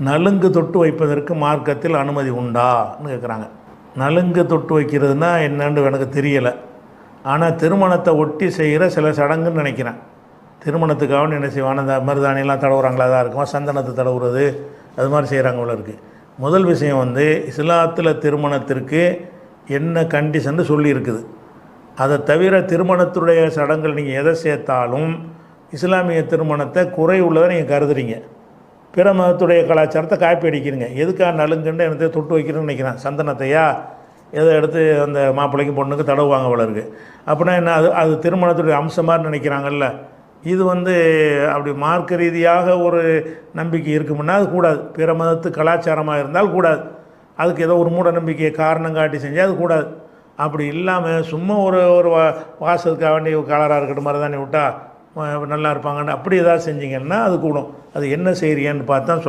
நலுங்கு தொட்டு வைப்பதற்கு மார்க்கத்தில் அனுமதி உண்டான்னு கேட்குறாங்க. நலுங்கு தொட்டு வைக்கிறதுனா என்னன்னு எனக்கு தெரியலை. ஆனால் திருமணத்தை ஒட்டி செய்கிற சில சடங்குன்னு நினைக்கிறேன். திருமணத்துக்காக என்ன செய்வாங்க, அந்த மருதாணியெல்லாம் தடவுறாங்களா, தான் இருக்கும், சந்தனத்தை தடவுறது, அது மாதிரி செய்கிறாங்க போல இருக்குது. முதல் விஷயம் வந்து இஸ்லாத்தில் திருமணத்திற்கு என்ன கண்டிஷன்னு சொல்லியிருக்குது. அதை தவிர திருமணத்துடைய சடங்குகள் நீங்கள் எதை சேர்த்தாலும் இஸ்லாமிய திருமணத்தை குறை உள்ளதை நீங்கள் கருதுறீங்க. பிற மதத்துடைய கலாச்சாரத்தை காப்பி அடிக்கிறீங்க. எதுக்காக நலுங்குன்னு எனக்கு தொட்டு வைக்கிறேன்னு நினைக்கிறேன். சந்தனத்தையா எதை எடுத்து அந்த மாப்பிள்ளைக்கு பொண்ணுக்கு தடவுவாங்க போல இருக்குது. அப்படின்னா என்ன, அது திருமணத்துடைய அம்சம் மாதிரி நினைக்கிறாங்கல்ல. இது வந்து அப்படி மார்க்க ரீதியாக ஒரு நம்பிக்கை இருக்குமுன்னா அது கூடாது. பிற மதத்து கலாச்சாரமாக இருந்தால் கூடாது. அதுக்கு ஏதோ ஒரு மூட நம்பிக்கையை காரணம் காட்டி செஞ்சால் அது கூடாது. அப்படி இல்லாமல் சும்மா ஒரு வாசலுக்காக வேண்டிய கலராக இருக்கட்டும் மாதிரி தானே விட்டால் நல்லா இருப்பாங்கன்னு அப்படி ஏதாவது செஞ்சிங்கன்னா அது கூடும். அது என்ன செய்கிறீங்கன்னு பார்த்தா